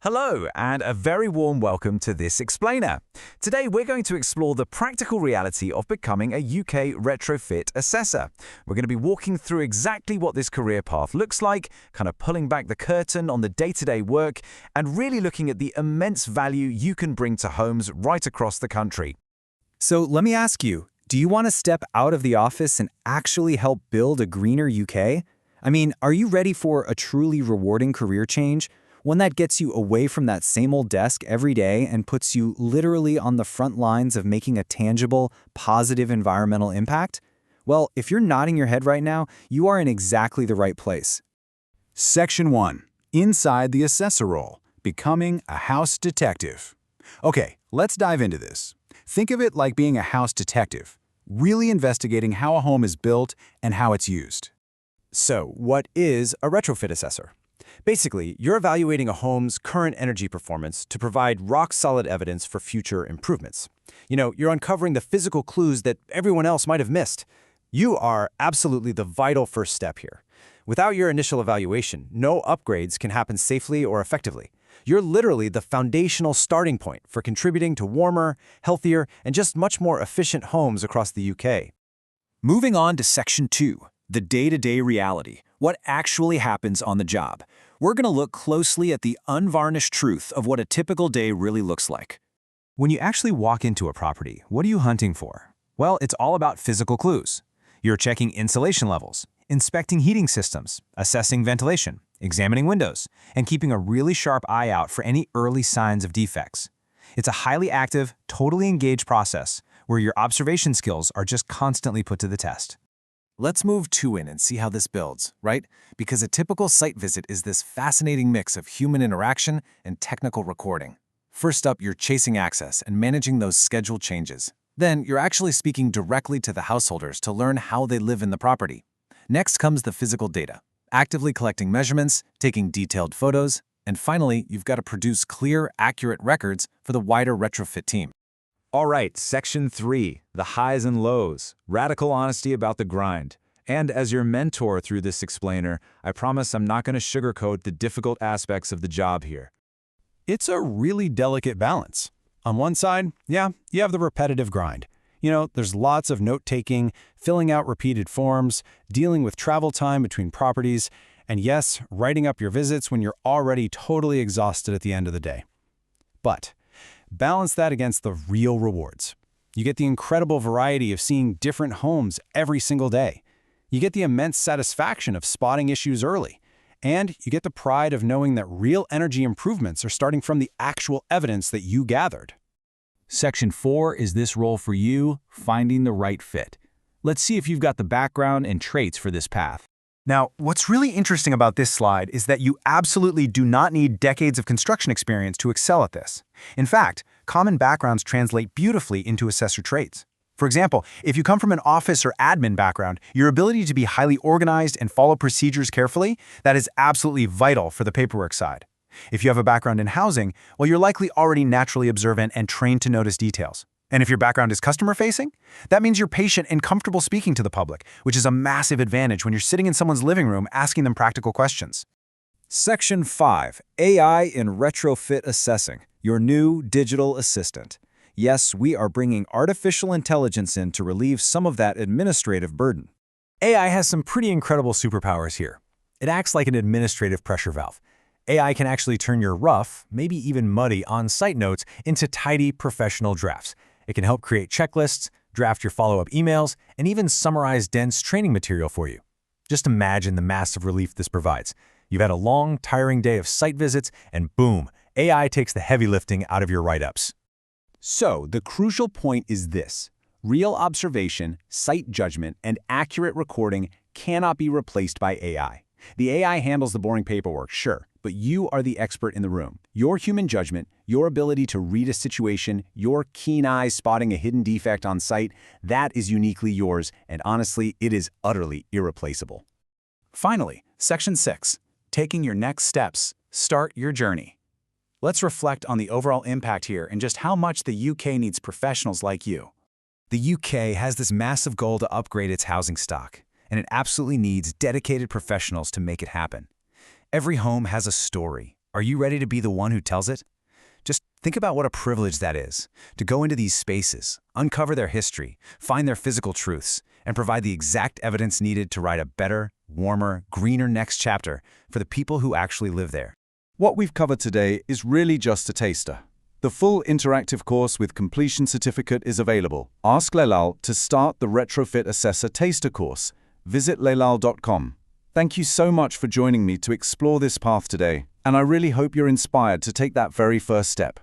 Hello, and a very warm welcome to this explainer. Today we're going to explore the practical reality of becoming a UK retrofit assessor. We're going to be walking through exactly what this career path looks like, kind of pulling back the curtain on the day-to-day work, and really looking at the immense value you can bring to homes right across the country. So let me ask you, do you want to step out of the office and actually help build a greener UK? I mean, are you ready for a truly rewarding career change? One that gets you away from that same old desk every day and puts you literally on the front lines of making a tangible, positive environmental impact? Well, if you're nodding your head right now, you are in exactly the right place. Section 1. Inside the assessor role, becoming a house detective. Okay, let's dive into this. Think of it like being a house detective, really investigating how a home is built and how it's used. So, what is a retrofit assessor? Basically, you're evaluating a home's current energy performance to provide rock-solid evidence for future improvements. You're uncovering the physical clues that everyone else might have missed. You are absolutely the vital first step here. Without your initial evaluation, no upgrades can happen safely or effectively. You're literally the foundational starting point for contributing to warmer, healthier, and just much more efficient homes across the UK. Moving on to Section 2, the day-to-day reality, what actually happens on the job. We're going to look closely at the unvarnished truth of what a typical day really looks like. When you actually walk into a property, what are you hunting for? Well, it's all about physical clues. You're checking insulation levels, inspecting heating systems, assessing ventilation, examining windows, and keeping a really sharp eye out for any early signs of defects. It's a highly active, totally engaged process where your observation skills are just constantly put to the test. Let's move 2 in and see how this builds, right? Because a typical site visit is this fascinating mix of human interaction and technical recording. First up, you're chasing access and managing those scheduled changes. Then, you're actually speaking directly to the householders to learn how they live in the property. Next comes the physical data, actively collecting measurements, taking detailed photos, and finally, you've got to produce clear, accurate records for the wider retrofit team. All right, Section 3, the highs and lows, radical honesty about the grind. And as your mentor through this explainer, I promise I'm not going to sugarcoat the difficult aspects of the job here. It's a really delicate balance. On one side, you have the repetitive grind. There's lots of note-taking, filling out repeated forms, dealing with travel time between properties, and yes, writing up your visits when you're already totally exhausted at the end of the day. But balance that against the real rewards. You get the incredible variety of seeing different homes every single day. You get the immense satisfaction of spotting issues early. And you get the pride of knowing that real energy improvements are starting from the actual evidence that you gathered. Section 4 is this role for you, finding the right fit. Let's see if you've got the background and traits for this path. Now, what's really interesting about this slide is that you absolutely do not need decades of construction experience to excel at this. In fact, common backgrounds translate beautifully into assessor traits. For example, if you come from an office or admin background, your ability to be highly organized and follow procedures carefully, that is absolutely vital for the paperwork side. If you have a background in housing, well, you're likely already naturally observant and trained to notice details. And if your background is customer-facing, that means you're patient and comfortable speaking to the public, which is a massive advantage when you're sitting in someone's living room asking them practical questions. Section 5, AI in retrofit assessing, your new digital assistant. Yes, we are bringing artificial intelligence in to relieve some of that administrative burden. AI has some pretty incredible superpowers here. It acts like an administrative pressure valve. AI can actually turn your rough, maybe even muddy on-site notes into tidy professional drafts. It can help create checklists, draft your follow-up emails, and even summarize dense training material for you. Just imagine the massive relief this provides. You've had a long, tiring day of site visits, and boom, AI takes the heavy lifting out of your write-ups. So, the crucial point is this. Real observation, site judgment, and accurate recording cannot be replaced by AI. The AI handles the boring paperwork, sure, but you are the expert in the room. Your human judgment, your ability to read a situation, your keen eyes spotting a hidden defect on site, that is uniquely yours, and honestly, it is utterly irreplaceable. Finally, Section 6. Taking your next steps. Start your journey. Let's reflect on the overall impact here and just how much the UK needs professionals like you. The UK has this massive goal to upgrade its housing stock, and it absolutely needs dedicated professionals to make it happen. Every home has a story, Are you ready to be the one who tells it? Just think about what a privilege that is, to go into these spaces, uncover their history, find their physical truths, and provide the exact evidence needed to write a better, warmer, greener next chapter for the people who actually live there. What we've covered today is really just a taster. The full interactive course with completion certificate is available. Ask LELAIL to start the Retrofit Assessor Taster course. Visit LELAIL.com. Thank you so much for joining me to explore this path today, and I really hope you're inspired to take that very first step.